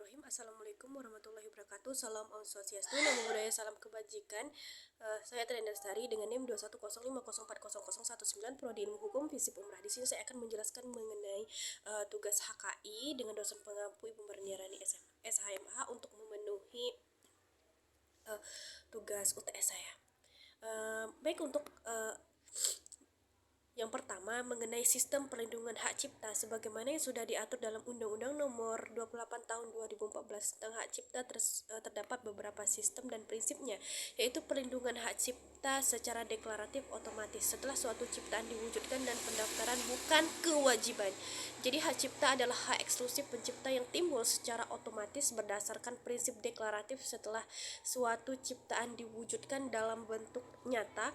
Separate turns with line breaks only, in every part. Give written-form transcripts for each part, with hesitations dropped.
Bismillahirrahmanirrahim. Assalamualaikum warahmatullahi wabarakatuh. Salam Om Swastiastu, Namo Buddhaya, salam kebajikan. Saya Triana Lestari dengan NIM 21050404119 Prodi Ilmu Hukum Fisip Umrah. Di sini saya akan menjelaskan mengenai tugas HKI dengan dosen pengampu Ibu Marniarani SHMH untuk memenuhi tugas UTS saya. Baik, untuk yang pertama, mengenai sistem perlindungan hak cipta sebagaimana yang sudah diatur dalam Undang-Undang Nomor 28 Tahun 2014 tentang hak cipta, terdapat beberapa sistem dan prinsipnya, yaitu perlindungan hak cipta secara deklaratif otomatis setelah suatu ciptaan diwujudkan dan pendaftaran bukan kewajiban. Jadi hak cipta adalah hak eksklusif pencipta yang timbul secara otomatis berdasarkan prinsip deklaratif setelah suatu ciptaan diwujudkan dalam bentuk nyata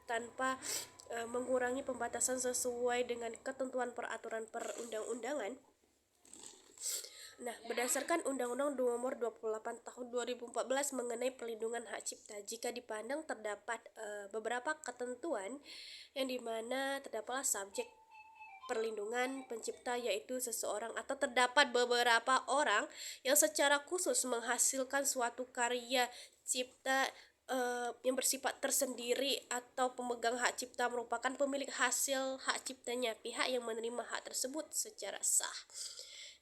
tanpa mengurangi pembatasan sesuai dengan ketentuan peraturan perundang-undangan. Nah, berdasarkan Undang-Undang Nomor 28 Tahun 2014 mengenai perlindungan hak cipta, jika dipandang terdapat beberapa ketentuan yang dimana terdapatlah subjek perlindungan pencipta yaitu seseorang atau terdapat beberapa orang yang secara khusus menghasilkan suatu karya cipta yang bersifat tersendiri atau pemegang hak cipta merupakan pemilik hasil hak ciptanya, pihak yang menerima hak tersebut secara sah.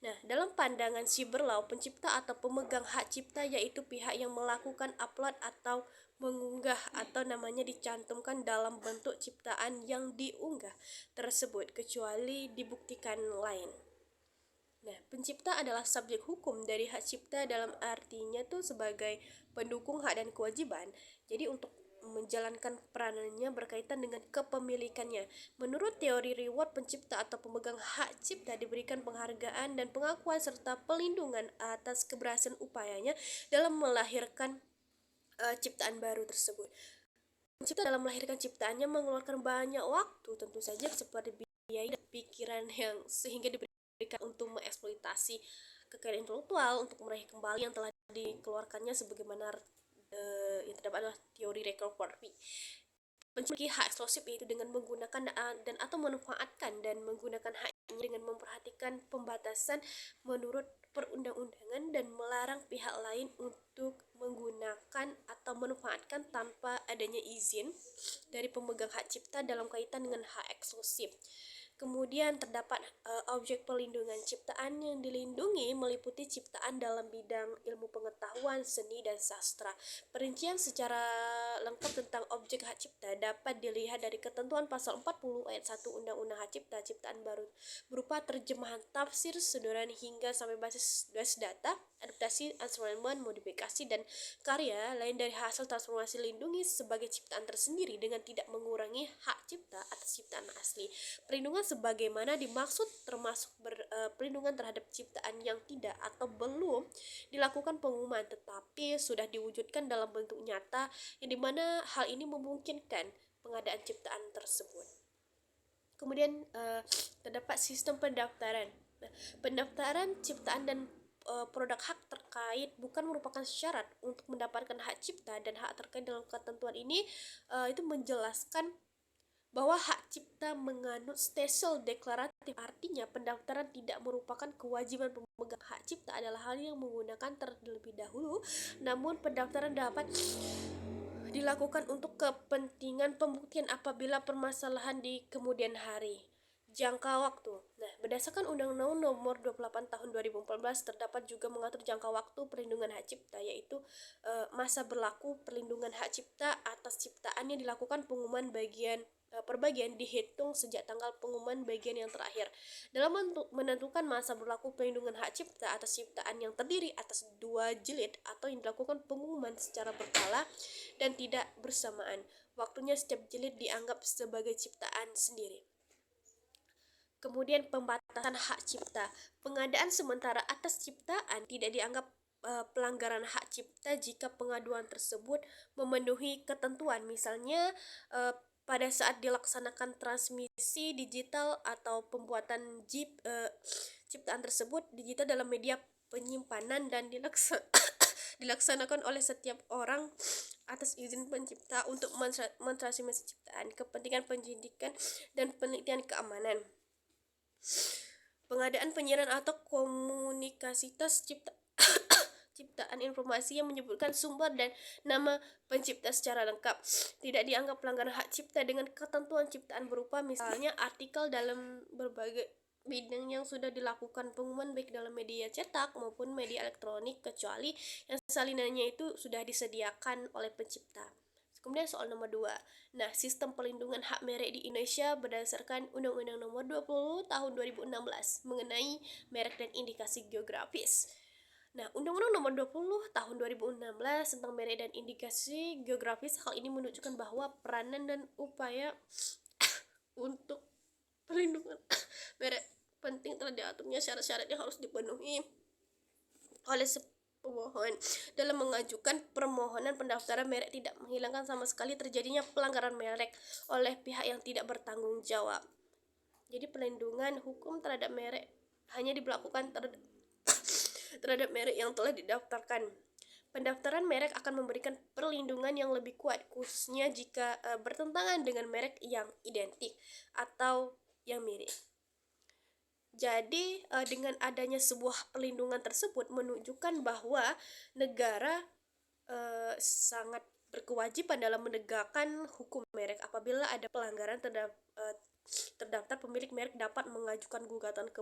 Nah, dalam pandangan Cyberlaw, pencipta atau pemegang hak cipta yaitu pihak yang melakukan upload atau mengunggah atau namanya dicantumkan dalam bentuk ciptaan yang diunggah tersebut kecuali dibuktikan lain. Nah, pencipta adalah subjek hukum dari hak cipta dalam artinya tuh sebagai pendukung hak dan kewajiban. Jadi untuk menjalankan peranannya berkaitan dengan kepemilikannya. Menurut teori reward, pencipta atau pemegang hak cipta diberikan penghargaan dan pengakuan serta pelindungan atas keberhasilan upayanya dalam melahirkan ciptaan baru tersebut. Pencipta dalam melahirkan ciptaannya mengeluarkan banyak waktu, tentu saja seperti biaya dan pikiran yang sehingga diberikan untuk mengeksploitasi kekayaan intelektual untuk meraih kembali yang telah dikeluarkannya sebagaimana yang terdapat adalah teori recovery. Memiliki hak eksklusif yaitu dengan menggunakan dan atau memanfaatkan dan menggunakan haknya dengan memperhatikan pembatasan menurut perundang-undangan dan melarang pihak lain untuk menggunakan atau memanfaatkan tanpa adanya izin dari pemegang hak cipta dalam kaitan dengan hak eksklusif. Kemudian terdapat objek perlindungan ciptaan yang dilindungi meliputi ciptaan dalam bidang ilmu pengetahuan, seni, dan sastra. Perincian secara lengkap tentang objek hak cipta dapat dilihat dari ketentuan pasal 40 ayat 1 Undang-Undang Hak Cipta Ciptaan Baru berupa terjemahan tafsir, sudoran hingga sampai basis data, adaptasi, ensemblement, modifikasi, dan karya lain dari hasil transformasi lindungi sebagai ciptaan tersendiri dengan tidak mengurangi hak cipta atas ciptaan asli. Perlindungan sebagaimana dimaksud termasuk perlindungan terhadap ciptaan yang tidak atau belum dilakukan pengumuman tetapi sudah diwujudkan dalam bentuk nyata yang dimana hal ini memungkinkan pengadaan ciptaan tersebut. Kemudian terdapat sistem pendaftaran. Nah, pendaftaran ciptaan dan produk hak terkait bukan merupakan syarat untuk mendapatkan hak cipta, dan hak terkait dalam ketentuan ini itu menjelaskan bahwa hak cipta menganut stelsel deklaratif, artinya pendaftaran tidak merupakan kewajiban pemegang hak cipta adalah hal yang menggunakan terlebih dahulu, namun pendaftaran dapat dilakukan untuk kepentingan pembuktian apabila permasalahan di kemudian hari. Jangka waktu. Nah, berdasarkan Undang-Undang Nomor 28 Tahun 2014 terdapat juga mengatur jangka waktu perlindungan hak cipta, yaitu masa berlaku perlindungan hak cipta atas ciptaan yang dilakukan pengumuman per bagian dihitung sejak tanggal pengumuman bagian yang terakhir. Dalam menentukan masa berlaku perlindungan hak cipta atas ciptaan yang terdiri atas 2 jilid atau yang dilakukan pengumuman secara berkala dan tidak bersamaan, waktunya setiap jilid dianggap sebagai ciptaan sendiri. Kemudian pembatasan hak cipta. Pengadaan sementara atas ciptaan tidak dianggap pelanggaran hak cipta jika pengaduan tersebut memenuhi ketentuan, misalnya pada saat dilaksanakan transmisi digital atau pembuatan ciptaan tersebut digital dalam media penyimpanan dan dilaksanakan oleh setiap orang atas izin pencipta untuk mentransmisi ciptaan, kepentingan penyidikan dan penelitian keamanan. Pengadaan penyiaran atau komunikasitas cipta ciptaan informasi yang menyebutkan sumber dan nama pencipta secara lengkap. Tidak dianggap pelanggaran hak cipta dengan ketentuan ciptaan berupa misalnya artikel dalam berbagai bidang yang sudah dilakukan pengumuman baik dalam media cetak maupun media elektronik, kecuali yang salinannya itu sudah disediakan oleh pencipta. Kemudian soal nomor 2. Nah, sistem perlindungan hak merek di Indonesia berdasarkan Undang-Undang Nomor 20 Tahun 2016 mengenai merek dan indikasi geografis. Nah, Undang-Undang Nomor 20 Tahun 2016 tentang merek dan indikasi geografis, hal ini menunjukkan bahwa peranan dan upaya untuk perlindungan merek penting telah diaturnya syarat-syarat yang harus dipenuhi oleh pemohon dalam mengajukan permohonan pendaftaran merek, tidak menghilangkan sama sekali terjadinya pelanggaran merek oleh pihak yang tidak bertanggung jawab. Jadi perlindungan hukum terhadap merek hanya diberlakukan terhadap merek yang telah didaftarkan. Pendaftaran merek akan memberikan perlindungan yang lebih kuat, khususnya jika bertentangan dengan merek yang identik atau yang mirip. Jadi dengan adanya sebuah perlindungan tersebut menunjukkan bahwa negara sangat berkewajiban dalam menegakkan hukum merek. Apabila ada pelanggaran terdaftar, pemilik merek dapat mengajukan gugatan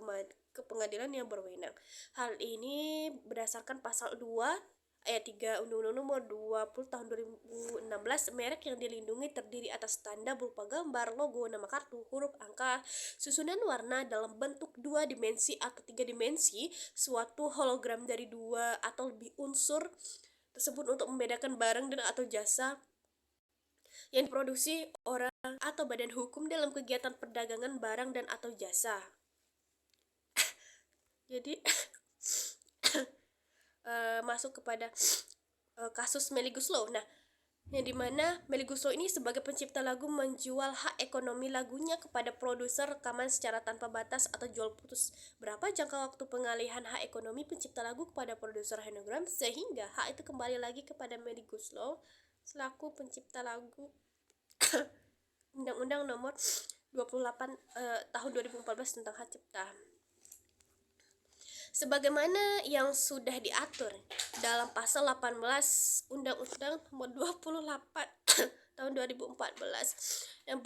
ke pengadilan yang berwenang. Hal ini berdasarkan pasal 2 ayat 3 Undang-Undang Nomor 20 Tahun 2016. Merek yang dilindungi terdiri atas tanda berupa gambar, logo, nama kartu, huruf, angka, susunan warna dalam bentuk 2 dimensi atau 3 dimensi, suatu hologram dari 2 atau lebih unsur tersebut untuk membedakan barang dan atau jasa yang diproduksi orang atau badan hukum dalam kegiatan perdagangan barang dan atau jasa. Jadi masuk kepada kasus Melly Goeslaw. Nah, yang dimana Melly Goeslaw ini sebagai pencipta lagu menjual hak ekonomi lagunya kepada produser rekaman secara tanpa batas atau jual putus. Berapa jangka waktu pengalihan hak ekonomi pencipta lagu kepada produser fonogram, sehingga hak itu kembali lagi kepada Melly Goeslaw selaku pencipta lagu. Undang-Undang Nomor 28 Tahun 2014 tentang hak cipta. Sebagaimana yang sudah diatur dalam pasal 18 Undang-Undang Nomor 28 Tahun 2014 yang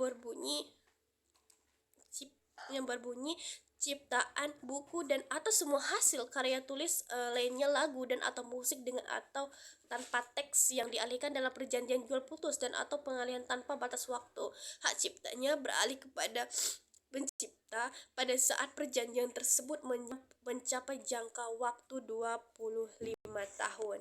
berbunyi ciptaan, buku, dan atau semua hasil karya tulis lainnya, lagu dan atau musik dengan atau tanpa teks yang dialihkan dalam perjanjian jual putus dan atau pengalihan tanpa batas waktu, hak ciptanya beralih kepada pencipta pada saat perjanjian tersebut mencapai jangka waktu 25 tahun.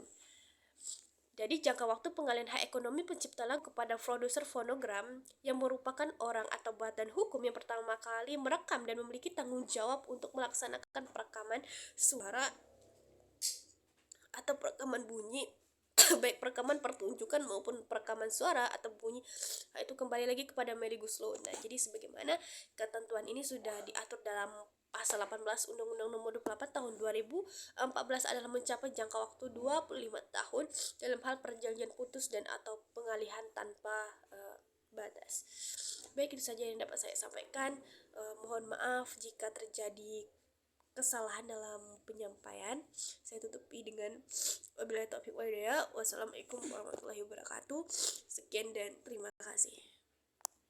Jadi jangka waktu pengalihan hak ekonomi pencipta lagu kepada produser fonogram yang merupakan orang atau badan hukum yang pertama kali merekam dan memiliki tanggung jawab untuk melaksanakan perekaman suara atau perekaman bunyi baik perekaman pertunjukan maupun perekaman suara atau bunyi, itu kembali lagi kepada Melly Goeslaw. Nah, jadi sebagaimana ketentuan ini sudah diatur dalam pasal 18 Undang-Undang Nomor 28 Tahun 2014 adalah mencapai jangka waktu 25 tahun dalam hal perjanjian putus dan atau pengalihan tanpa batas. Baik, itu saja yang dapat saya sampaikan. Mohon maaf jika terjadi kesalahan dalam penyampaian. Saya tutupi dengan wabillahi taufiq wal hidayah. Wassalamualaikum warahmatullahi wabarakatuh. Sekian dan terima kasih.